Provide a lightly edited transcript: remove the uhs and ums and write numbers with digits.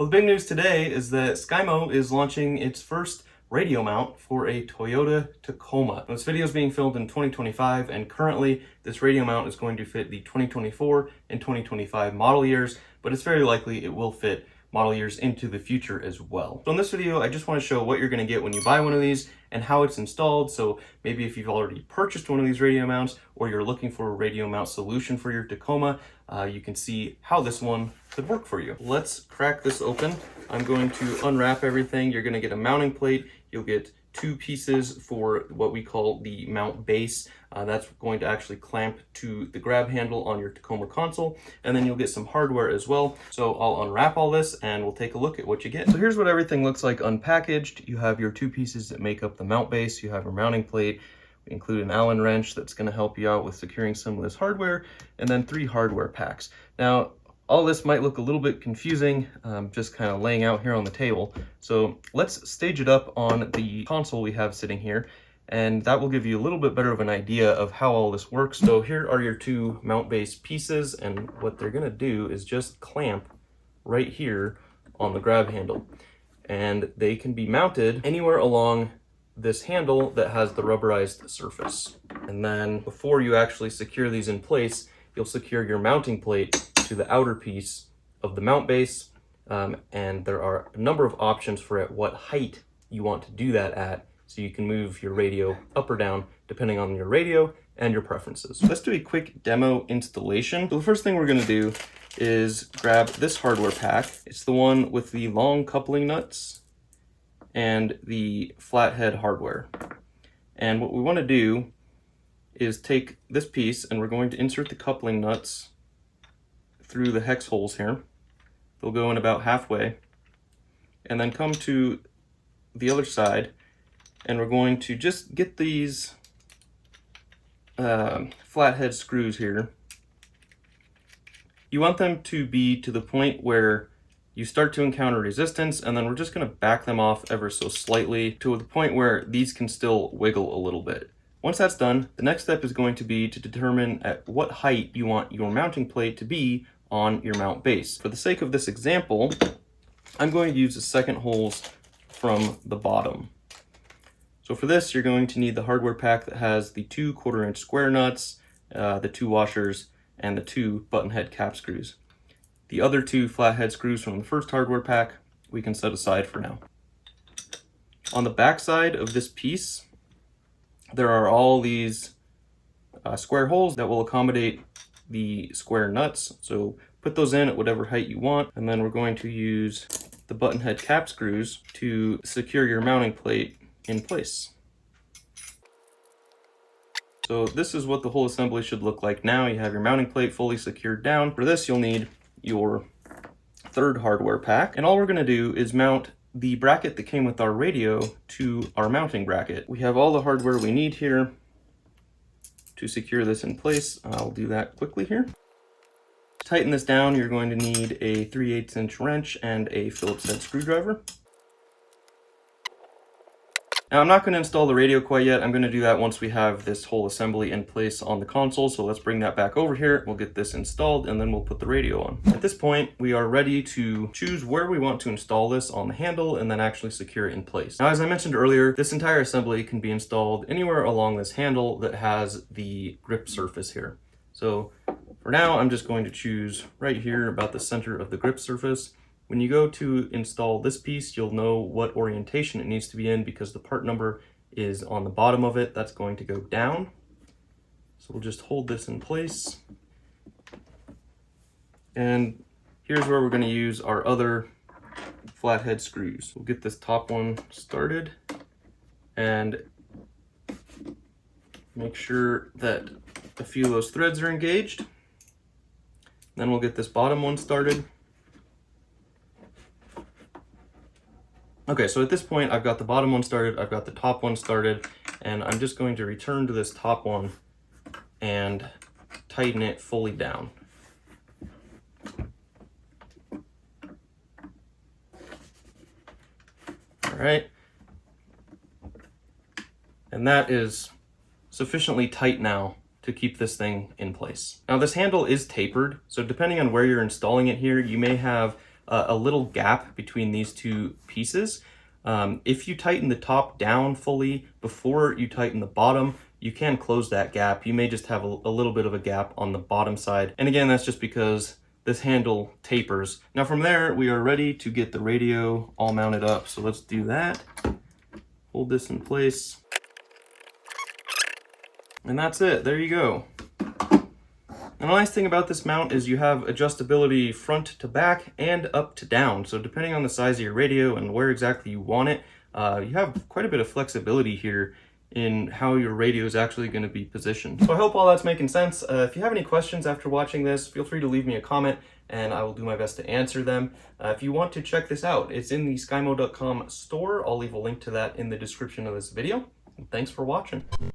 Well, the big news today is that SKYMO is launching its first radio mount for a Toyota Tacoma. Now, this video is being filmed in 2025, and currently this radio mount is going to fit the 2024 and 2025 model years, but it's very likely it will fit model years into the future as well. So in this video, I just want to show what you're going to get when you buy one of these and how it's installed. So maybe if you've already purchased one of these radio mounts or you're looking for a radio mount solution for your Tacoma, you can see how this one could work for you. Let's crack this open. I'm going to unwrap everything. You're going to get a mounting plate. You'll get two pieces for what we call the mount base. That's going to actually clamp to the grab handle on your Tacoma console, and then you'll get some hardware as well. So I'll unwrap all this and we'll take a look at what you get. So here's what everything looks like unpackaged. You have your two pieces that make up the mount base. You have your mounting plate. We include an Allen wrench that's going to help you out with securing some of this hardware, and then 3 hardware packs. Now, all this might look a little bit confusing, just kind of laying out here on the table. So let's stage it up on the console we have sitting here, and that will give you a little bit better of an idea of how all this works. So here are your 2 mount base pieces, and what they're going to do is just clamp right here on the grab handle. And they can be mounted anywhere along this handle that has the rubberized surface. And then before you actually secure these in place, you'll secure your mounting plate to the outer piece of the mount base, and there are a number of options for at what height you want to do that at, so you can move your radio up or down depending on your radio and your preferences. Let's do a quick demo installation. So the first thing we're going to do is grab this hardware pack. It's the one with the long coupling nuts and the flathead hardware. And what we want to do is take this piece, and we're going to insert the coupling nuts through the hex holes here. They'll go in about halfway, and then come to the other side, and we're going to just get these flathead screws here. You want them to be to the point where you start to encounter resistance, and then we're just going to back them off ever so slightly to the point where these can still wiggle a little bit. Once that's done, the next step is going to be to determine at what height you want your mounting plate to be on your mount base. For the sake of this example, I'm going to use the second holes from the bottom. So for this, you're going to need the hardware pack that has the 2 1/4-inch square nuts, the 2 washers, and the 2 button head cap screws. The other 2 flathead screws from the first hardware pack we can set aside for now. On the back side of this piece, there are all these square holes that will accommodate the square nuts. So put those in at whatever height you want, and then we're going to use the button head cap screws to secure your mounting plate in place. So this is what the whole assembly should look like now. You have your mounting plate fully secured down. For this, you'll need your 3rd hardware pack, and all we're going to do is mount the bracket that came with our radio to our mounting bracket. We have all the hardware we need here to secure this in place. I'll do that quickly here. To tighten this down, you're going to need a 3/8-inch wrench and a Phillips head screwdriver. Now, I'm not going to install the radio quite yet. I'm going to do that once we have this whole assembly in place on the console. So let's bring that back over here. We'll get this installed, and then we'll put the radio on. At this point, we are ready to choose where we want to install this on the handle and then actually secure it in place. Now, as I mentioned earlier, this entire assembly can be installed anywhere along this handle that has the grip surface here. So for now, I'm just going to choose right here about the center of the grip surface. When you go to install this piece, you'll know what orientation it needs to be in because the part number is on the bottom of it. That's going to go down. So we'll just hold this in place. And here's where we're going to use our other flathead screws. We'll get this top one started and make sure that a few of those threads are engaged. Then we'll get this bottom one started. Okay, so at this point, I've got the bottom one started, I've got the top one started, and I'm just going to return to this top one and tighten it fully down. All right. And that is sufficiently tight now to keep this thing in place. Now this handle is tapered, so depending on where you're installing it here, you may have a little gap between these two pieces. If you tighten the top down fully before you tighten the bottom, you can close that gap. You may just have a little bit of a gap on the bottom side. And again, that's just because this handle tapers. Now from there, we are ready to get the radio all mounted up. So let's do that. Hold this in place. And that's it, there you go. And the nice thing about this mount is you have adjustability front to back and up to down. So depending on the size of your radio and where exactly you want it, you have quite a bit of flexibility here in how your radio is actually going to be positioned. So I hope all that's making sense. If you have any questions after watching this, feel free to leave me a comment and I will do my best to answer them. If you want to check this out, it's in the SKYMO.com store. I'll leave a link to that in the description of this video. And thanks for watching.